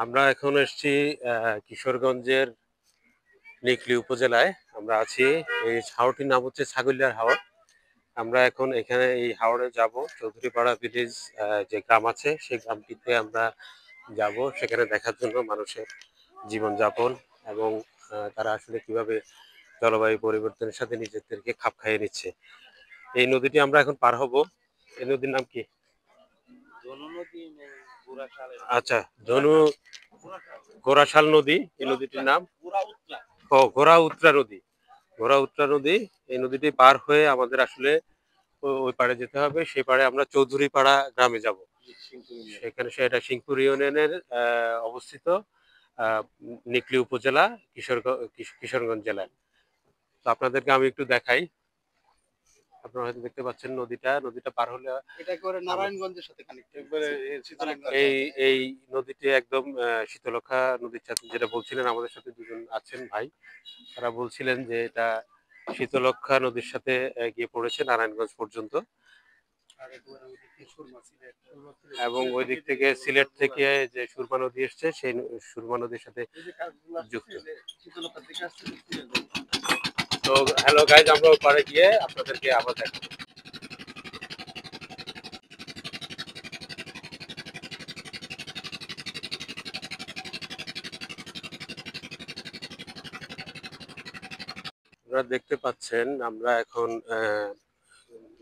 আমরা এখন এসেছি কিশোরগঞ্জের নিকলী উপজেলায়। আমরা আছি, এই হাওরটির নাম হচ্ছে ছাগলিয়ার হাওর। আমরা এখন এখানে এই হাওরে যাব। চৌধুরীপাড়া ভিলেজ যে গ্রাম আছে সেই গ্রামটিতে আমরা যাব, সেখানে দেখার জন্য মানুষের জীবনযাপন এবং তারা আসলে কিভাবে জলবায়ু পরিবর্তনের সাথে নিজেদেরকে খাপ খাইয়ে নিচ্ছে। এই নদীটি আমরা এখন পার হব। এই নদীর নাম কি? আচ্ছা, ধনু গোরাশাল নদী এই নদীটির নাম। ঘোড়া উত্রা নদী। ঘোড়া উত্রা নদী, এই নদীটি পার হয়ে আমাদের আসলে ওই পাড়ে যেতে হবে। সেই পাড়ে আমরা চৌধুরীপাড়া গ্রামে যাব। সেখানে সেটা সিংপুর ইউনিয়নের অবস্থিত, নিকলী উপজেলা, কিশোরগঞ্জ জেলায়। তো আপনাদেরকে আমি একটু দেখাই। আপনারা হয়তো দেখতে পাচ্ছেন নদীটা পার হলে এটা করে নারায়ণগঞ্জের সাথে কানেক্ট এই এই নদীটি একদম শীতলক্ষা নদীর সাথে, যেটা বলছিলেন আমাদের সাথে দুজন আছেন ভাই, তারা বলছিলেন যে এটা শীতলক্ষা নদীর সাথে গিয়ে পড়েছে নারায়ণগঞ্জ পর্যন্ত, এবং ওই দিক থেকে সিলেট থেকে যে সুরমা নদী এসছে সেই সুরমা নদীর সাথে যুক্ত। তো হ্যালো গাইজ, আমরা ওপারে গিয়ে আপনাদেরকে আবার দেখাবো। আপনারা দেখতে পাচ্ছেন আমরা এখন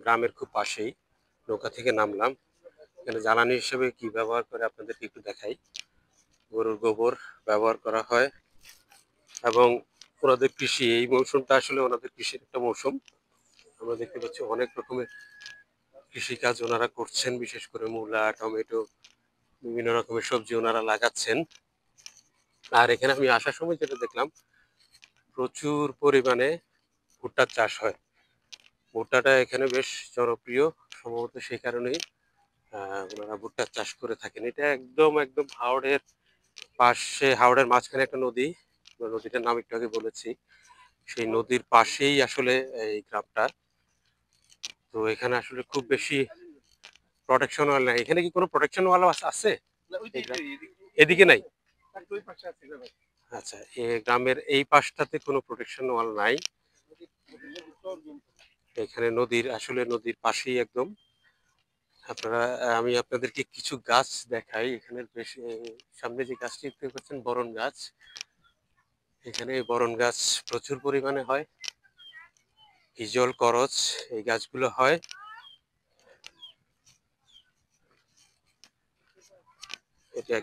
গ্রামের খুব পাশেই নৌকা থেকে নামলাম। এখানে জ্বালানি হিসেবে কি ব্যবহার করে আপনাদেরকে একটু দেখাই। গরুর গোবর ব্যবহার করা হয় এবং ওনাদের কৃষি, এই মৌসুমটা আসলে ওনাদের কৃষির একটা মৌসুম। আমরা দেখতে পাচ্ছি অনেক রকমের কৃষিকাজ ওনারা করছেন, বিশেষ করে মূলা, টমেটো, বিভিন্ন রকমের সবজি ওনারা লাগাচ্ছেন। আর এখানে আমি আসার সময় যেটা দেখলাম, প্রচুর পরিমাণে ভুট্টার চাষ হয়। ভুট্টাটা এখানে বেশ জনপ্রিয়, সম্ভবত সেই কারণেই ওনারা ভুট্টার চাষ করে থাকেন। এটা একদম একদম হাওড়ের পাশে, হাওড়ের মাঝখানে একটা নদী, নদীটার নাম একটু আগে বলেছি, সেই নদীর পাশেই আসলে এই গ্রামটা। তো এখানে আসলে খুব বেশি প্রোটেকশন ওয়াল নাই। এখানে কি কোনো প্রোটেকশন ওয়াল আছে? এদিকে নাই। আচ্ছা, এই গ্রামের এই পাশটাতে কোনো প্রোটেকশন ওয়াল নাই। এখানে নদীর পাশেই একদম। আপনারা, আমি আপনাদেরকে কিছু গাছ দেখাই। এখানে বেশ সামনে যে গাছটি দেখতে পাচ্ছেন বরণ গাছ, এখানে বরণ গাছ প্রচুর পরিমাণে হয়। হিজল, করচ, এই গাছগুলো হয়। এটা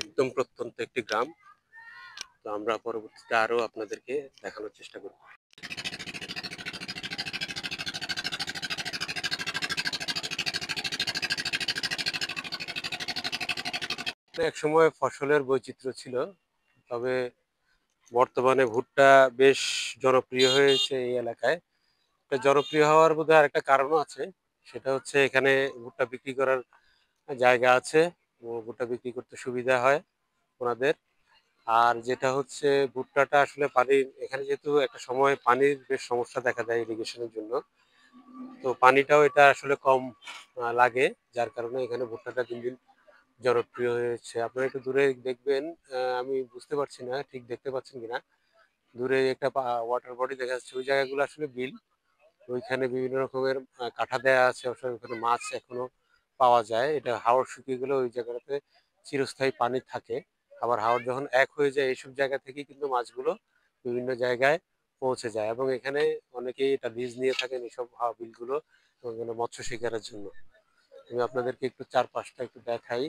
একদম প্রত্যন্ত একটি গ্রাম। তো আমরা পরবর্তীতে আরো আপনাদেরকে দেখানোর চেষ্টা করব। এক সময় ফসলের বৈচিত্র্য ছিল, তবে বর্তমানে ভুট্টা বেশ জনপ্রিয় হয়েছে এই এলাকায়। এটা জনপ্রিয় হওয়ার বোধহয় আরেকটা কারণও আছে, সেটা হচ্ছে এখানে ভুট্টা বিক্রি করার জায়গা আছে ও ভুট্টা বিক্রি করতে সুবিধা হয় ওনাদের। আর যেটা হচ্ছে, ভুট্টাটা আসলে পানির, এখানে যেহেতু একটা সময় পানির বেশ সমস্যা দেখা দেয় ইরিগেশনের জন্য, তো পানিটাও এটা আসলে কম লাগে, যার কারণে এখানে ভুট্টাটা দিন দিন জনপ্রিয় হয়েছে। আপনারা একটু দূরে দেখবেন, আমি বুঝতে পারছি না ঠিক দেখতে পাচ্ছেন কিনা, দূরে একটা ওয়াটার বডি দেখা যাচ্ছে, ওই জায়গাগুলো আসলে বিল। ওইখানে বিভিন্ন রকমের কাঠা দেয়া আছে, ওখানে মাছ এখনো পাওয়া যায়। এটা হাওর শুকিয়ে গেলে ওই জায়গাটাতে চিরস্থায়ী পানি থাকে। আবার হাওর যখন এক হয়ে যায়, এইসব জায়গা থেকে কিন্তু মাছগুলো বিভিন্ন জায়গায় পৌঁছে যায়, এবং এখানে অনেকেই এটা লিজ নিয়ে থাকেন এইসব বিলগুলো, এবং এখানে মৎস্য শিকারের জন্য। আমি আপনাদেরকে একটু চারপাশটা একটু দেখাই।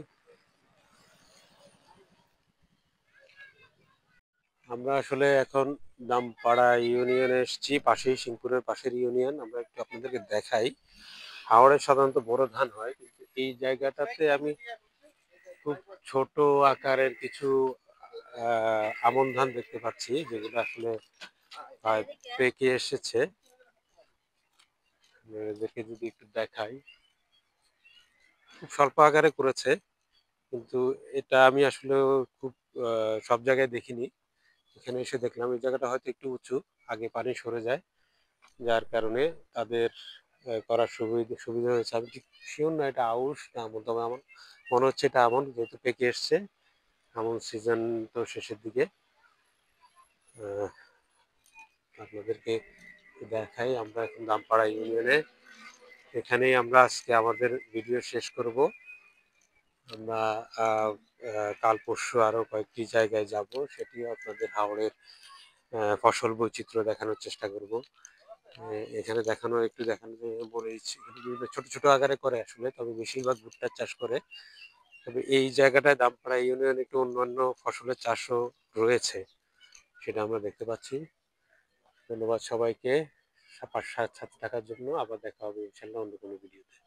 আমরা আসলে এখন দামপাড়া ইউনিয়নে এসেছি, পাশেই সিংপুরের পাশের ইউনিয়ন। আমরা একটু আপনাদেরকে দেখাই। হাওড়ে সাধারণত বড় ধান হয়, কিন্তু এই জায়গাটাতে আমি খুব ছোট আকারের কিছু আমন ধান দেখতে পাচ্ছি, যেগুলো আসলে পেকে এসেছে। এদেরকে যদি একটু দেখাই, খুব স্বল্প আকারে করেছে, কিন্তু এটা আমি আসলে খুব সব জায়গায় দেখিনি। এখানে এসে দেখলাম এই জায়গাটা হয়তো একটু উঁচু, আগে পানি সরে যায়, যার কারণে তাদের করার সুবিধা হয়েছে। আমি ঠিক শিওর না এটা আউশ না আমন, তবে আমার মনে হচ্ছে এটা আমন, যেহেতু পেকে এসছে। আমন সিজন তো শেষের দিকে। আহ, আপনাদেরকে দেখাই, আমরা এখন দামপাড়া ইউনিয়নে। এখানেই আমরা আজকে আমাদের ভিডিও শেষ করব। আমরা কাল পরশু আরো কয়েকটি জায়গায় যাব, সেটিও আপনাদের হাওড়ের ফসল বৈচিত্র্য দেখানোর চেষ্টা করব। এখানে দেখানো একটু দেখানো যে বলেছি, বিভিন্ন ছোট ছোট আকারে করে আসলে, তবে বেশিরভাগ ভুট্টার চাষ করে। তবে এই জায়গাটায় দামপাড়া ইউনিয়নে একটু অন্যান্য ফসলের চাষও রয়েছে, সেটা আমরা দেখতে পাচ্ছি। ধন্যবাদ সবাইকে সাথে থাকার জন্য। আবার দেখা হবে ইনশাল্লাহ অন্য কোনো ভিডিওতে।